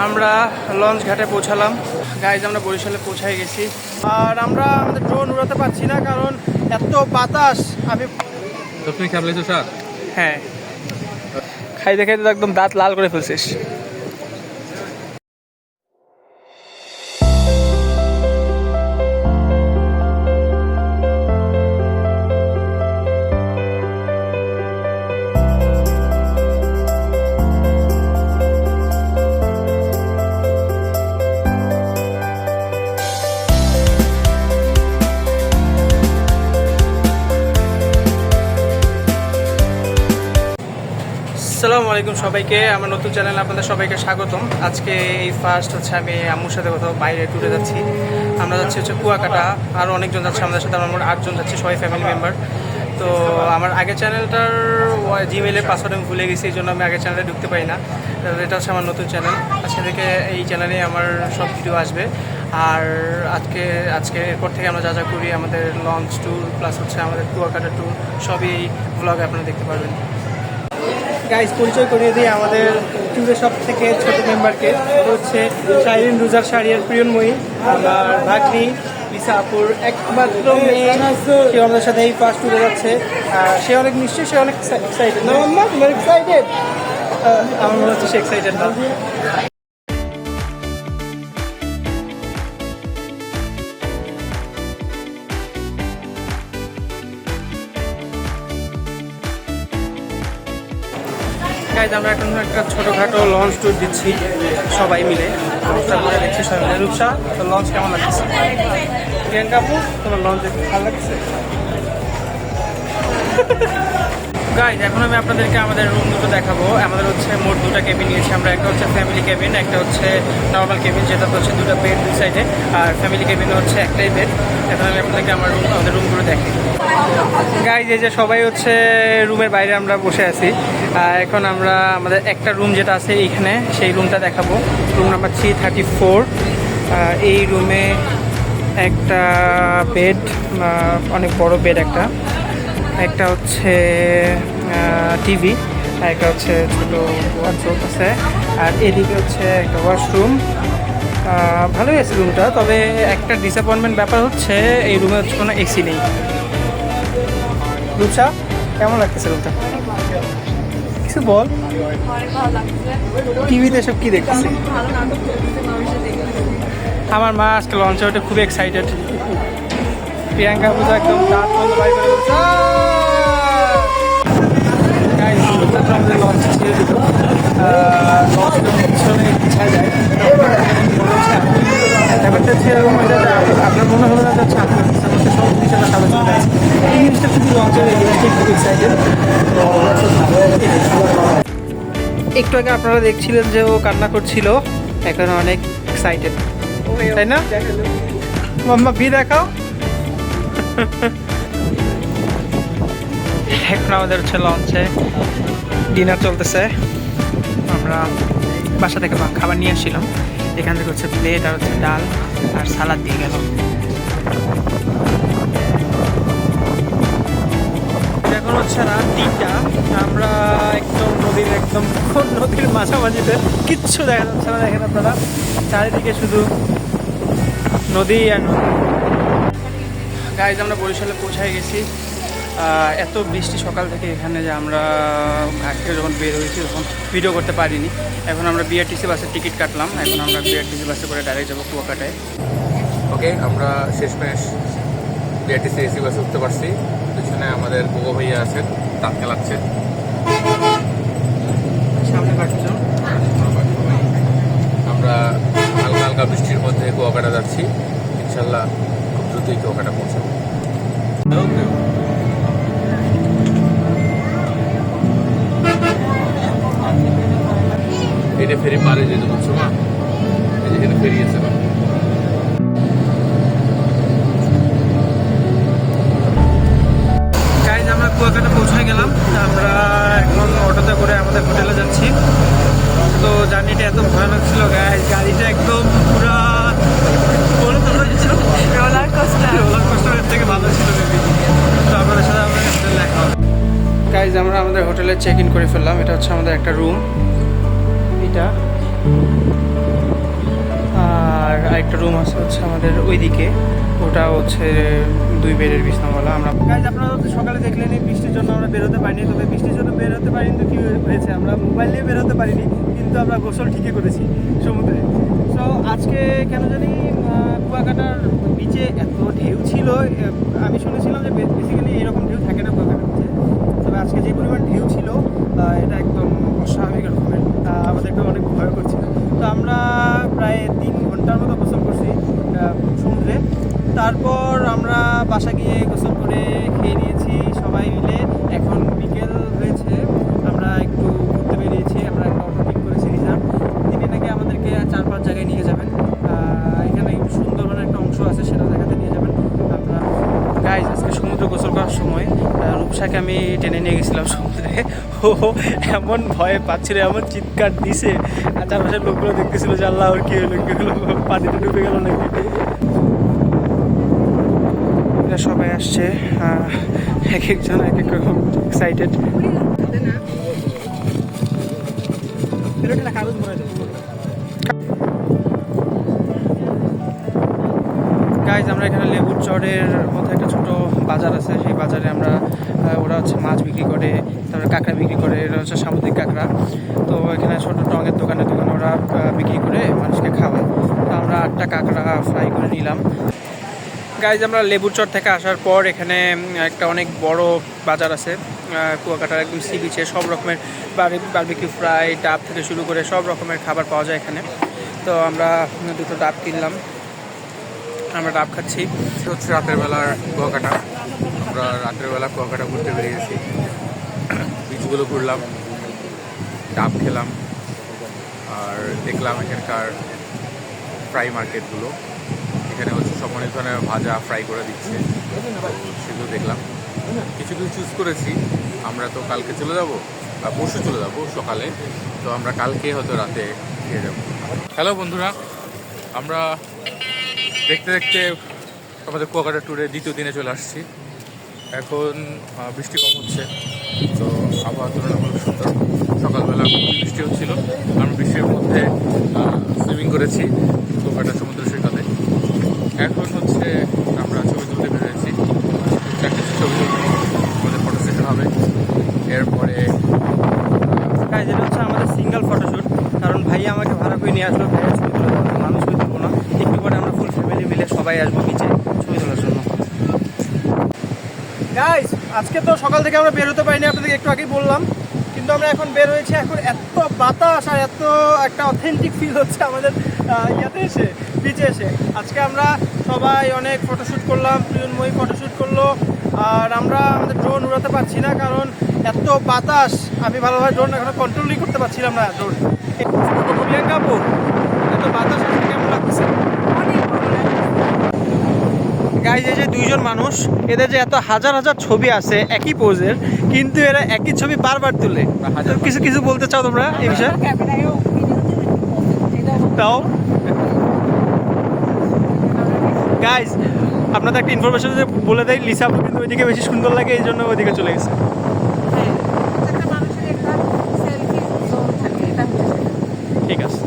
আমরা লঞ্চ ঘাটে পৌঁছালাম। গাইজ আমরা বরিশালে পৌঁছাই গেছি, আর আমরা আমাদের ড্রোন উড়াতে পারছি না কারণ এত বাতাস। তুমি খাবলেছো স্যার? হ্যাঁ, খাইতে খাইতে তো একদম দাঁত লাল করে ফেলছিস। আসসালামু আলাইকুম সবাইকে, আমার নতুন চ্যানেলে আপনাদের সবাইকে স্বাগতম। আজকে এই ফার্স্ট হচ্ছে আমি আম্মুর সাথে কোথাও বাইরে ট্যুরে যাচ্ছি। আমরা যাচ্ছি হচ্ছে কুয়াকাটা, আরও অনেকজন যাচ্ছে আমাদের সাথে, আমার 8জন যাচ্ছি, সবাই ফ্যামিলি মেম্বার। তো আমার আগের চ্যানেলটার জিমেলের পাসওয়ার্ড আমি ভুলে গেছি, এই জন্য আমি আগের চ্যানেলে ঢুকতে পারি না। এটা হচ্ছে আমার নতুন চ্যানেল। আজকে থেকে এই চ্যানেলে আমার সব ভিডিও আসবে। আর আজকে এরপর থেকে আমরা যা যা করি, আমাদের লঞ্চ ট্যুর প্লাস হচ্ছে আমাদের কুয়াকাটা ট্যুর, সবই এই ব্লগে আপনারা দেখতে পারবেন। গাইজ পরিচয় করিয়ে দিই আমাদের ট্যুরের সব থেকে ছোটো মেম্বারকে। হচ্ছে শাইরিন রুজার শাড়িয়ার প্রিয়নময়ী, আমার ভাগ্নি লিসা আপুর একমাত্র মেয়ে। কেউ আমাদের সাথে এই ফার্স্ট ট্যুরে যাচ্ছে। সে অনেক নিশ্চয়ই, সে অনেক এক্সাইটেড না মাম্মা? তোমার এক্সাইটেড? আমার মনে হচ্ছে সে এক্সাইটেড না। গাইজ আমরা এখন একটা ছোটোখাটো লঞ্চ ট্যুর দিচ্ছি সবাই মিলে। তারপরে দেখছি সবাই মিলে। রূপসা, তোর লঞ্চ কেমন লাগছে? প্রিয়াঙ্কা আপু, তোমার লঞ্চ ভালো লাগছে? গাইজ এখন আমি আপনাদেরকে আমাদের রুম দুটো দেখাবো। আমাদের হচ্ছে মোট দুটো কেবিন নিয়েছি আমরা। একটা হচ্ছে ফ্যামিলি কেবিন, একটা হচ্ছে নর্মাল কেবিন, যেটা হচ্ছে দুটো বেড দুই সাইডে। আর ফ্যামিলি কেবিনে হচ্ছে একটাই বেড। এখন আমি আপনাদেরকে আমাদের রুমগুলো দেখি। গাইজ এই যে সবাই হচ্ছে রুমের বাইরে আমরা বসে আছি। এখন আমরা আমাদের একটা রুম যেটা আছে এইখানে, সেই রুমটা দেখাবো। Room number 334। এই রুমে একটা বেড, অনেক বড় বেড একটা হচ্ছে টিভি, আর একটা হচ্ছে ছোটো ওয়ার্ডরোব আছে। আর এদিকে হচ্ছে একটা ওয়াশরুম। ভালোই আছে রুমটা, তবে একটা ডিসঅ্যাপয়েন্টমেন্ট ব্যাপার হচ্ছে এই রুমে হচ্ছে কোনো এসি নেই। রূপসা, কেমন লাগতেছে রুমটা? কিছু বল। টিভিতে সব কি দেখতেছি? আমার মা আজকে লঞ্চে ওঠে, খুবই এক্সাইটেড। প্রিয়াঙ্কা পূজা একদম দাঁত বন্ধ বাই করে দিচ্ছে। আমাদের লঞ্চে ছেড়ে দিল। লঞ্চটা পিছনে ইচ্ছা যায়, ব্যাপারটা হচ্ছে এরকম হয়ে যায়। আপনার মনে হলো না যাচ্ছে আপনার সব বিষয়টা সাদা চলে আছে। এই জিনিসটা খুবই লঞ্চের, এই জিনিসটাই খুব এক্সাইটেড। একটু আগে আপনারা দেখছিলেন যে ও কান্না করছিল, এখন অনেক এক্সাইটেড, তাই না? মাম্মা ভি দেখাও। এখন আমাদের হচ্ছে লঞ্চে ডিনার চলতেছে। আমরা বাসা থেকে খাবার নিয়ে আসছিলাম। এখান থেকে হচ্ছে প্লেট আর হচ্ছে ডাল আর সালাদ দিয়ে গেল। এখন হচ্ছে রাত 3টা। আমরা একদম নদীর মাঝামাঝিতে, কিচ্ছু দেখা যাচ্ছে না। দেখেন আপনারা, চারিদিকে শুধু নদী আর নদী। গাইজ আমরা বরিশালে পৌঁছাই গেছি। এত বৃষ্টি সকাল থেকে এখানে যে আমরা ঘাট থেকে যখন বের হয়েছি তখন ভিডিও করতে পারিনি। এখন আমরা বিআরটিসি বাসের টিকিট কাটলাম। এখন আমরা বিআরটিসি বাসে করে ডাইরেক্ট যাবো কুয়াকাটায়। ওকে, আমরা শেষমেশ বিআরটিসি এসি বাসে উঠতে পারছি। পিছনে আমাদের গোগো ভাইয়া আছেন, তাঁত খেলাচ্ছেন। সামনে বাড়ছে। আমরা হালকা হালকা বৃষ্টির মধ্যে কুয়াকাটা যাচ্ছি। ইনশাল্লাহ খুব দ্রুতই কুয়াকাটা পৌঁছাবো। এটা ফেরি পারে যেতে বুঝছো মা, এই যেখানে ফেরি আছে না। গাইজ আমরা কুয়াকাটা পৌঁছে গেলাম। আমরা এখন অটোতে করে আমাদের হোটেলে যাচ্ছি। তো জার্নিটা এত ভয়ানক ছিল গাইজ, গাড়িটা একদম পুরা রোলার কোস্টারের থেকে ভালো ছিল। তো আপনাদের সাথে আমরা হোটেলে দেখা হবে। গাইজ আমরা আমাদের হোটেলে চেক ইন করে ফেললাম। এটা হচ্ছে আমাদের একটা রুম। এটা আরেকটা রুম আছে হচ্ছে আমাদের ওইদিকে, ওটা হচ্ছে 2 বেডের বিছনাওয়ালা। আমরা গাইজ আপনারা তো সকালে দেখলেন এই বৃষ্টির জন্য আমরা বেরোতে পারিনি, তবে বৃষ্টির জন্য বেরোতে পারিনি তো কী হয়েছে, আমরা মোবাইল নিয়ে বেরোতে পারিনি, কিন্তু আমরা গোসল ঠিকই করেছি সমুদ্রে। সো আজকে কেন জানি কুয়াকাটার বিচে এত ঢেউ ছিল, আমি শুনেছিলাম যে বেসিক্যালি এরকম ঢেউ থাকে না কুয়াকাটার বিচে, তবে আজকে যে পরিমাণ ঢেউ ছিল এটা একদম অস্বাভাবিক রকমের, আমাদেরকে অনেক ভয় করছিল। তো আমরা প্রায় 3 ঘন্টার মতো গোসল করছি সমুদ্রে। তারপর আমরা বাসা গিয়ে গোসল করে খেয়ে নিয়েছি সবাই মিলে। এখন বিকেল হয়েছে, আমরা একটু ঘুরতে বেরিয়েছি, আমরা একটা অটো ঠিক করেছি রিজার্ভ। তিনি নাকি আমাদেরকে 4-5 জায়গায় নিয়ে যাবেন, এখানে সুন্দরবনের একটা অংশ আছে সেটা দেখাতে নিয়ে যাবেন। আমরা গাইজ আজকে সমুদ্রে গোসল করার সময় রূপসাকে আমি টেনে নিয়ে গেছিলাম সমুদ্রে। ও এমন ভয় পাচ্ছিল, এমন চিৎকার দিছে, আর চারপাশের লোকগুলো দেখতেছিল যে আল্লাহ ওর কী হলো পানিতে ডুবে গেল নাকি। এরা সবাই আসছে, এক একজন এক এক রকম এক্সাইটেড। গাইজ আমরা এখানে লেবুর চরের মধ্যে একটা ছোট বাজার আছে, সেই বাজারে আমরা ওরা হচ্ছে মাছ বিক্রি করে, তারপরে কাঁকড়া বিক্রি করে, এটা হচ্ছে সামুদ্রিক কাঁকড়া। তো এখানে ছোটো টঙের দোকানে ওরা বিক্রি করে মানুষকে খাওয়ায়। তো আমরা 8টা কাঁকড়া ফ্রাই করে নিলাম। গাইজ আমরা লেবুর চর থেকে আসার পর এখানে একটা অনেক বড় বাজার আছে কুয়াকাটার একদম সি বিচে, সব রকমের বারবিকিউ ফ্রাই, ডাব থেকে শুরু করে সব রকমের খাবার পাওয়া যায় এখানে। তো আমরা 2টো ডাব কিনলাম, আমরা ডাব খাচ্ছি। হচ্ছে রাতের বেলার কুয়াকাটা। আমরা রাতের বেলা কুয়াকাটা ঘুরতে বেরিয়েছি, বিচগুলো ঘুরলাম, ডাব খেলাম, আর দেখলাম এখানকার ফ্রাই মার্কেটগুলো। এখানে হচ্ছে সব অনেক ধরনের ভাজা ফ্রাই করে দিচ্ছে, সেগুলো দেখলাম। কিছু কিছু চুজ করেছি। আমরা তো কালকে চলে যাব, পরশু চলে যাব সকালে, তো আমরা কালকে হয়তো রাতে খেয়ে যাব। হ্যালো বন্ধুরা, আমরা দেখতে দেখতে আমাদের কুয়াকাটা ট্যুরের 2য় দিনে চলে আসছি। এখন বৃষ্টি কম হচ্ছে, তো আবহাওয়া তুলনামূলক সুন্দর। সকালবেলা খুবই বৃষ্টি হচ্ছিল, আমরা বৃষ্টির মধ্যে সুইমিং করেছি কুয়াকাটা সমুদ্র সৈকতে। এখন হচ্ছে আমরা ছবি তুলতে বেরিয়েছি, ছবি তুলতে আমাদের ফটো সেশন হবে। এরপরে যেটা হচ্ছে আমাদের সিঙ্গেল ফটোশ্যুট, কারণ ভাইয়া আমাকে ভাড়া করে নিয়ে আসলো, ভাইয়া ছবি তুলে দেওয়ার মানুষ ছবি তুলবো না। একটু পরে আমরা ফুল ফ্যামিলি মিলে সবাই আসবো নিচে ছবি তোলার জন্য। গাইস আজকে তো সকাল থেকে আমরা বের হতে পারিনি, আপনাদেরকে একটু আগেই বললাম, কিন্তু আমরা এখন বের হয়েছি। এখন এত বাতাস আর এত একটা অথেন্টিক ফিল হচ্ছে আমাদের ইয়াতে এসে, বিচে এসে। আজকে আমরা সবাই অনেক ফটোশ্যুট করলাম, প্রিয়নময়ী ফটোশ্যুট করলো, আর আমরা আমাদের ড্রোন উড়াতে পারছি না কারণ এত বাতাস, আমি ভালোভাবে ড্রোন এখনো কন্ট্রোলই করতে পারছিলাম না। ড্রোন প্রিয়াঙ্কা আপু, এত বাতাস আসলে কেমন লাগছে? গাইজ এই যে 2জন মানুষ, এদের যে এত হাজার হাজার ছবি আছে একই পোজের, কিন্তু এরা একই ছবি বারবার তুলে। কিছু কিছু বলতে চাও তোমরা এই বিষয়ে? তাও গাইজ আপনাদের একটা ইনফরমেশন যে বলে দেয়, লিসা আপু কিন্তু ওইদিকে বেশি সুন্দর লাগে, এই জন্য ওইদিকে চলে গেছে। ঠিক আছে।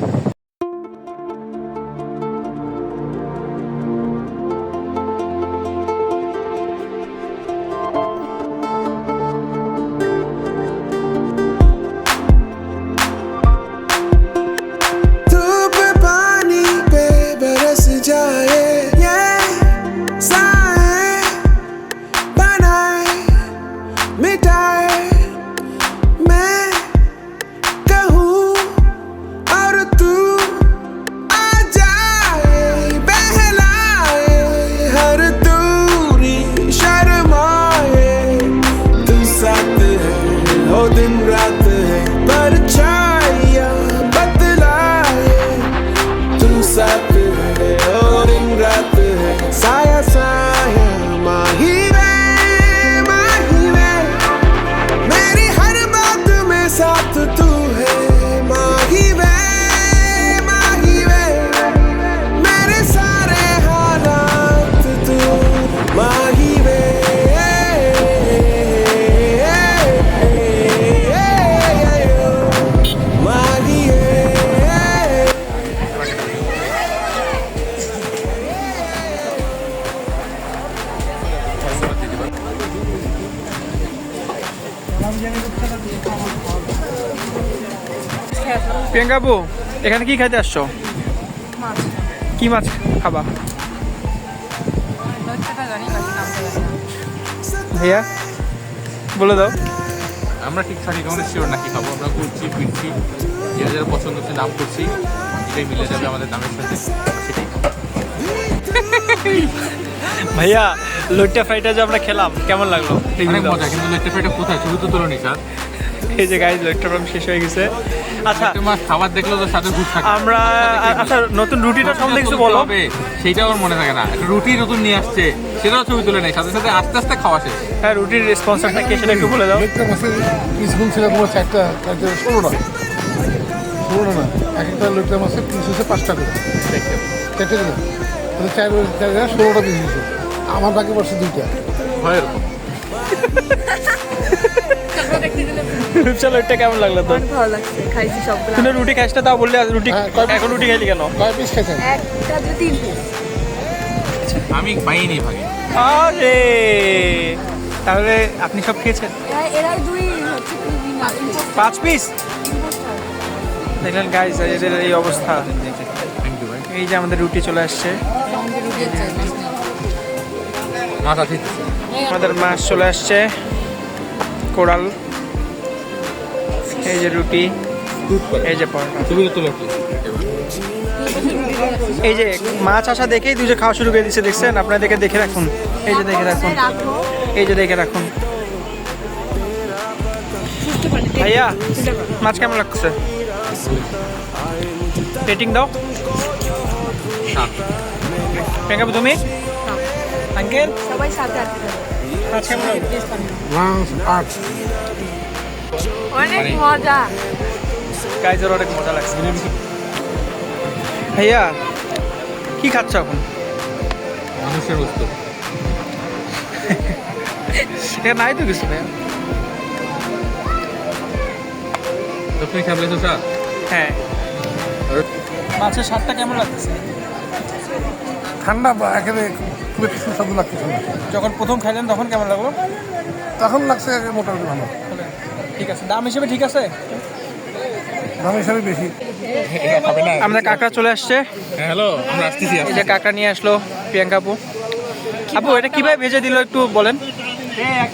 প্রিয়াঙ্কা আপু, এখানে কি খাইতে আসছো? কি মাছ খাবা ভাইয়া, বলে দাও। আমরা ঠিক সঠিক আমাদের শিওর নাকি খাবো, আমরা ঘুরছি ফিরছি, যেটা যেটা পছন্দ হচ্ছে নাম করছি, সেটাই মিলে যাবে আমাদের নামের সাথে, সেটাই খাবো। ভাইয়া, লইট্টা ফ্রাইটা যে আমরা খেলাম কেমন লাগলো? অনেক মজা, কিন্তু লেট্টা ফ্রাইটা কোথায়, ছবি তো তোলো নি স্যার। এই যে গাইজ, লইট্টা ফ্রাই শেষ হয়ে গেছে। আচ্ছা, মাছ খাবার দেখলেও তো সাথে ঘুর থাকে। আমরা আচ্ছা, নতুন রুটিটা সম্বন্ধে কিছু বলো। সেইটাও আমার মনে থাকে না, একটা রুটি নতুন নিয়ে আসছে, সেটাও ছবি তুলে নেই, সাথে সাথে আস্তে আস্তে খাওয়া শেষ। হ্যাঁ, রুটির স্পন্সরটা কে সেটা একটু বলে দাও। একটা মাছের পিস ছিল তোমার 4টা 16টা না, এক একটা লোকটা মাছের পিস হচ্ছে 5টা করে, 4টে দিলাম তাহলে 16টা পিস হচ্ছে। আমার বাকি পড়ছে 2টা। হয় এরকম। চলো, এটা কেমন লাগলো তো? ভালো লাগছে, খাইছি সবগুলো। তুমি রুটি খাইছ না, তাও বললে রুটি হ্যাঁ, কয় piece? এখন রুটি খাইলি কেন? কয় পিস খেয়েছেন? একটা 2-3 পিস। আমি পাইনি ভাগে। আরে, তাহলে আপনি সব খেয়েছেন? এরাই 2 হচ্ছে 5 পিস? দেখলেন গাইস, এদের এই অবস্থা। থ্যাংক ইউ ভাই। এই যে আমাদের রুটি চলে আসছে, মাছ আছে। আমাদের মাছ চলে আসছে, কোরাল। এই যে রুটি, এই যে পরোটা। ছবি তো তোলো। এই যে মাছ আসা দেখেই দুজে খাওয়া শুরু করে দিচ্ছে, দেখছেন? আপনারা দেখে রাখুন। এই যে দেখে রাখুন, এই যে দেখে রাখুন। ভাইয়া, মাছ কেমন লাগছে? রেটিং দাও। প্রিয়াঙ্কা, তুমি? আঙ্কেল, সবাই সাথে আসছে। মাছ কেমন লাগছে? মাছ 8। অনেক মজা। গাইজের অনেক মজা লাগছে। ভাইয়া, কি খাচ্ছ এখন? মানুষের বস্তু। এটা নাই তো কিছু ভাইয়া। তো তুমি খাবলে তো স্যার? হ্যাঁ, মাছের স্বাদটা কেমন লাগতেছে? ঠান্ডা বা একেবারে খুব একটু সুস্বাদু লাগতেছে না। যখন প্রথম খাইলেন তখন কেমন লাগলো? তখন লাগছে মোটামুটি ভালো, ঠিক আছে, দাম হিসেবে ঠিক আছে। দাম হিসাবে বেশি। খাবে না? আমাদের কাঁকড়া চলে আসছে। হ্যালো, আমরা আসতেছি। এই যে কাঁকড়া নিয়ে আসলো প্রিয়াঙ্কা আপু। আপু, এটা কিভাবে ভেজে দিল একটু বলেন। হ্যাঁ,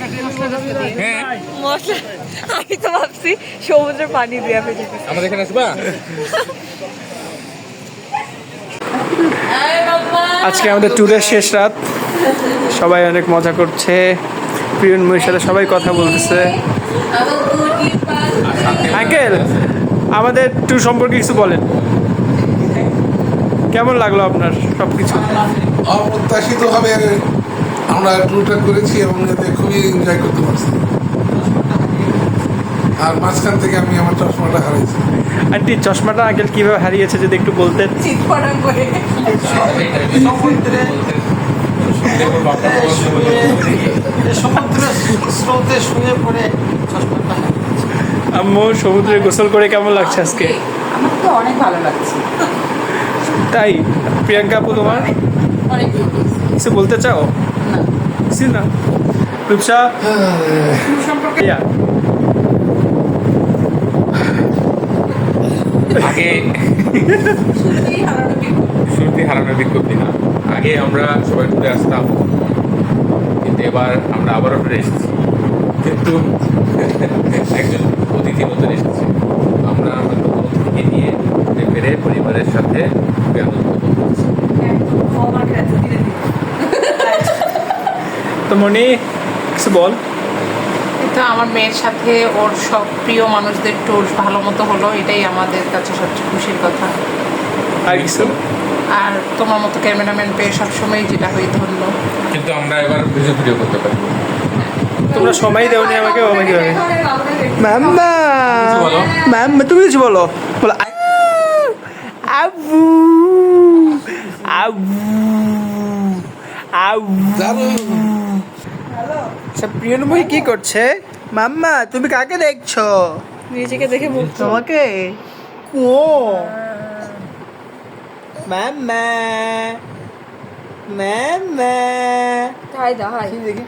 মশলা আমি তো ভাবছি সমুদ্রের পানি দিয়ে ভেজে দিচ্ছি। আমাদের এখানে আসবা? আজকে আমাদের ট্যুরের শেষ রাত, সবাই অনেক মজা করছে, প্রিয়নময়ীর সাথে সবাই কথা বলতেছে। আঙ্কেল, আমাদের ট্যুর সম্পর্কে কিছু বলেন। কেমন লাগলো আপনার সব কিছু? অপ্রত্যাশিতভাবে আমরা ট্যুরটা করেছি এবং এতে খুবই এনজয় করতে পারছি। আর মাঝখান থেকে আমি আমার চশমাটা হারিয়েছি। আন্টি, চশমাটা আঙ্কেল কীভাবে হারিয়েছে যদি একটু বলতেন। স্রোতে শুয়ে পড়ে চশমাটা। আম্মু, সমুদ্রে গোসল করে কেমন লাগছে আজকে? আমার তো অনেক ভালো লাগছে। তাই? প্রিয়াঙ্কা আপু, তোমার অনেক কিছু বলতে চাও? না, কিছু না? রূপসা, সম্পর্কে ইয়া, আগে শুরুতেই হারানোর বিজ্ঞপ্তি না। আগে আমরা সবাই ঘুরে আসতাম, কিন্তু এবার আমরা আবারও ফিরে এসেছি, কিন্তু একজন অতিথি নতুন এসেছে। আমরা আমাদের নতুন অতিথিকে নিয়ে ঘুরে ফিরে পরিবারের সাথে খুবই আনন্দ করছি। তো মনি, কিছু বল। তো আমার মেয়ের সাথে ওর সব প্রিয় মানুষদের ট্যুর ভালো মতো হলো, এটাই আমাদের কাছে সবচেয়ে খুশির কথা। আর কিছু? আর তোমার মতো ক্যামেরাম্যান পেয়ে সবসময় যেটা হয়ে ধন্য। কিন্তু আমরা এবার ভিডিও করতে পারবো। তোমরা সময় দেওনি আমাকে, আমাকে মাম্মা, কিছু বলো। মাম্মা, তুমি কিছু বলো। বলো আবু, আবু, আবু। আচ্ছা, প্রিয়নময়ী কি করছে? মাম্মা, তুমি কাকে দেখছো? নিজেকে দেখে বলছো তোমাকে? ও মাম্মা, মাম্মা। হাই দা হাই। দেখি।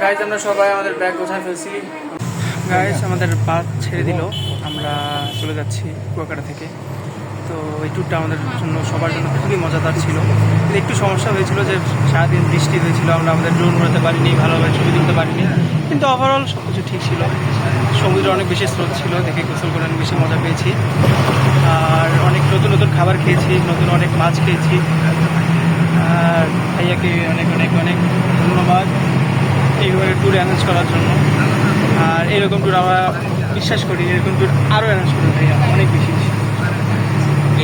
গাইজ, আমরা সবাই আমাদের ব্যাগ গোছায় ফেলছি। গাইজ, আমাদের বাস ছেড়ে দিল, আমরা আমরা চলে যাচ্ছি কুয়াকাটা থেকে। তো এই ট্যুরটা আমাদের জন্য সবার জন্য খুবই মজাদার ছিল। কিন্তু একটু সমস্যা হয়েছিল যে সারাদিন বৃষ্টি হয়েছিল, আমরা আমাদের ড্রোন উড়াতে পারিনি, ভালোভাবে ছবি তুলতে পারিনি, কিন্তু ওভারঅল সব কিছু ঠিক ছিল। সমুদ্রে অনেক বেশি স্রোত ছিল, দেখে গোসল করে অনেক বেশি মজা পেয়েছি। আর অনেক নতুন নতুন খাবার খেয়েছি, নতুন অনেক মাছ খেয়েছি। আর ভাইয়াকে অনেক অনেক অনেক ধন্যবাদ এইভাবে ট্যুর অ্যারেঞ্জ করার জন্য। আর এরকম ট্যুর আমরা বিশ্বাস করি, এরকম ট্যুর আরও অ্যারেঞ্জ করবে ভাইয়া, অনেক বেশি।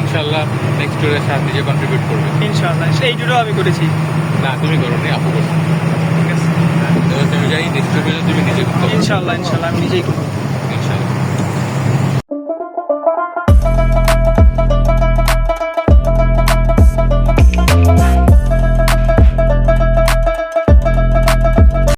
ইনশাল্লাহ নেক্সট ট্যুরের সাথে নিজে কন্ট্রিবিউট করবে। ইনশাআল্লাহ এই ট্যুরও আমি করেছি। না তুমি করো নি, আপু করো। ঠিক আছে, এবার তুমি যাই নেক্সট ট্যুরে তুমি নিজে করতে পারো। ইনশাআল্লাহ ইনশাআল্লাহ আমি নিজেই করবো।